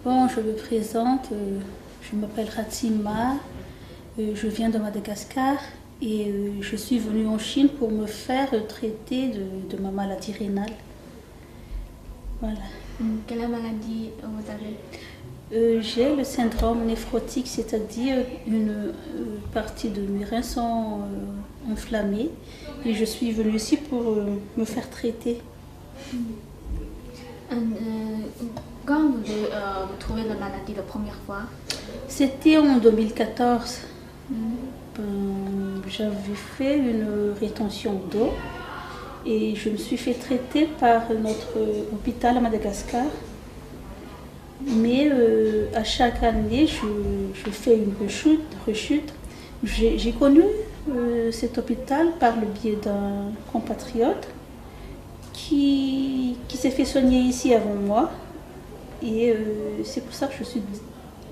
Bon, je me présente, je m'appelle Ratima, je viens de Madagascar et je suis venue en Chine pour me faire traiter de ma maladie rénale. Voilà. Quelle maladie vous avez? J'ai le syndrome néphrotique, c'est-à-dire une partie de mes reins sont enflammés et je suis venue ici pour me faire traiter. Quand vous trouvez la maladie la première fois? C'était en 2014. J'avais fait une rétention d'eau et je me suis fait traiter par notre hôpital à Madagascar. Mais à chaque année, je fais une rechute. J'ai connu cet hôpital par le biais d'un compatriote qui s'est fait soigner ici avant moi. Et c'est pour ça que je suis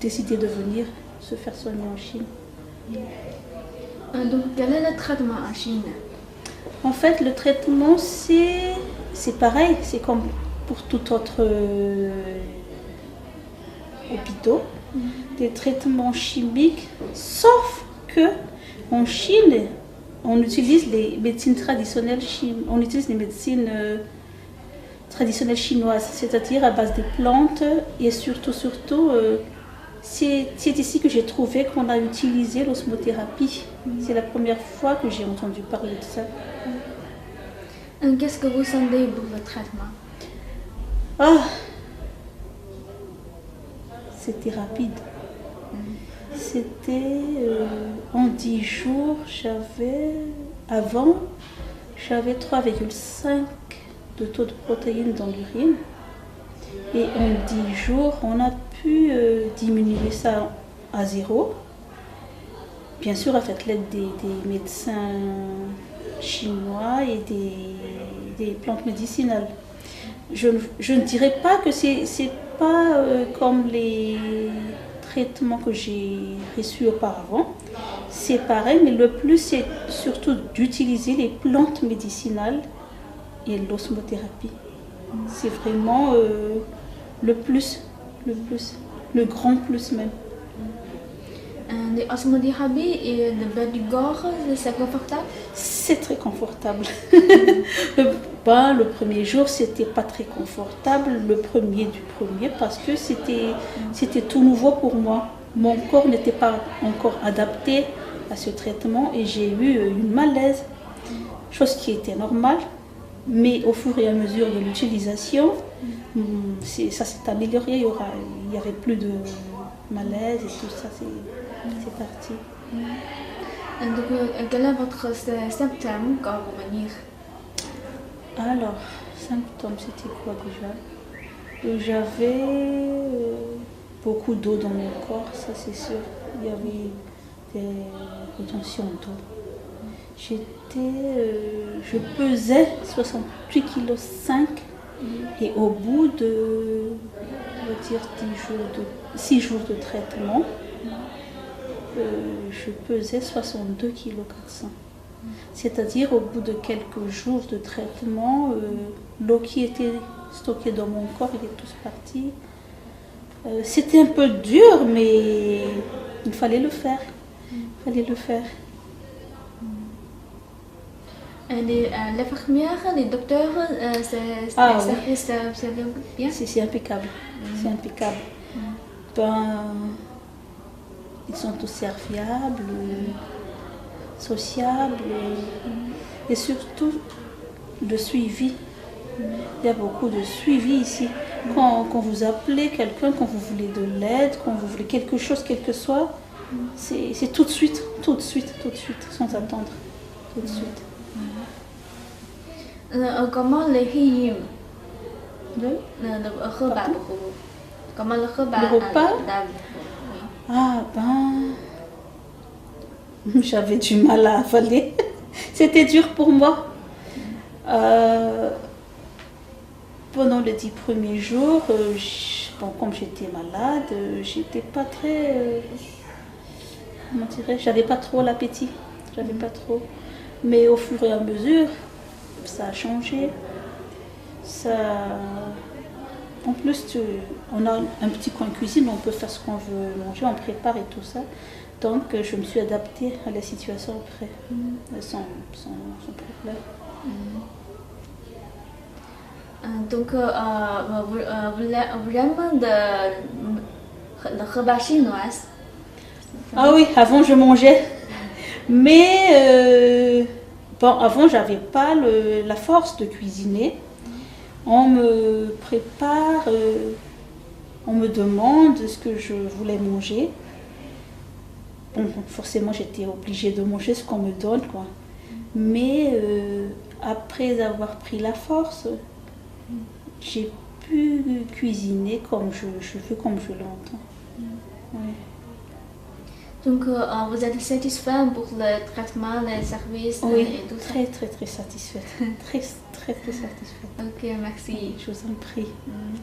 décidée de venir se faire soigner en Chine. Donc, quel est le traitement en Chine? En fait, le traitement, c'est pareil. C'est comme pour tout autre hôpital. Des traitements chimiques, sauf que en Chine, on utilise les médecines traditionnelles on utilise les médecines traditionnelles chinoises, c'est-à-dire à base de plantes et surtout, c'est ici que j'ai trouvé qu'on a utilisé l'osmothérapie. C'est la première fois que j'ai entendu parler de ça. Qu'est-ce que vous sentez pour le traitement? C'était rapide. C'était en 10 jours, j'avais 3,5 de taux de protéines dans l'urine. Et en 10 jours, on a pu diminuer ça à 0. Bien sûr, avec l'aide des médecins chinois et des plantes médicinales. Je ne dirais pas que c'est pas comme les traitements que j'ai reçus auparavant. C'est pareil, mais le plus, c'est surtout d'utiliser les plantes médicinales et l'osmothérapie. C'est vraiment le le grand plus même. L'osmothérapie et le bain du corps, c'est confortable? C'est très confortable. Le premier jour, c'était pas très confortable, le premier parce que c'était tout nouveau pour moi. Mon corps n'était pas encore adapté à ce traitement et j'ai eu une malaise, chose qui était normale. Mais au fur et à mesure de l'utilisation, ça s'est amélioré. Il n'y avait plus de malaise et tout ça, c'est parti. Donc, quel est votre symptôme quand vous venez? Alors, symptômes, c'était quoi déjà? J'avais beaucoup d'eau dans mon corps, ça c'est sûr. Il y avait des rétentions d'eau. Je pesais 68,5 kg et au bout de, on va dire, 6 jours de traitement, je pesais 62,4 kg. C'est-à-dire au bout de quelques jours de traitement, l'eau qui était stockée dans mon corps, elle est tous partie. C'était un peu dur, mais il fallait le faire. L'infirmière, les docteurs, c'est bien? C'est impeccable. C'est impeccable. Ils sont tous serviables, sociables et surtout de suivi. Il y a beaucoup de suivi ici. Quand vous appelez quelqu'un, quand vous voulez de l'aide, quand vous voulez quelque chose, quel que soit, c'est tout de suite, sans attendre. Tout de suite. Comment le hygiène? Le repas pour vous? Comment le repas? Le repas? J'avais du mal à avaler. C'était dur pour moi. Pendant les 10 premiers jours, comme j'étais malade, j'étais pas très... comment dirais-je? J'avais pas trop l'appétit. Mais au fur et à mesure, ça a changé. En plus, on a un petit coin cuisine, on peut faire ce qu'on veut manger, on prépare et tout ça. Donc, je me suis adaptée à la situation après, sans problème. Donc, vraiment le repas chinois. Ah oui, avant je mangeais. Mais bon, avant, j'avais pas la force de cuisiner. On me prépare, on me demande ce que je voulais manger. Bon, forcément, j'étais obligée de manger ce qu'on me donne, quoi. Mais après avoir pris la force, j'ai pu cuisiner comme je veux, comme je l'entends. Ouais. Donc, vous êtes satisfait pour le traitement, les services Oui, et tout ça? très, très, très satisfaite. Très, très, très satisfaite. Ok, merci. Je vous en prie. Merci.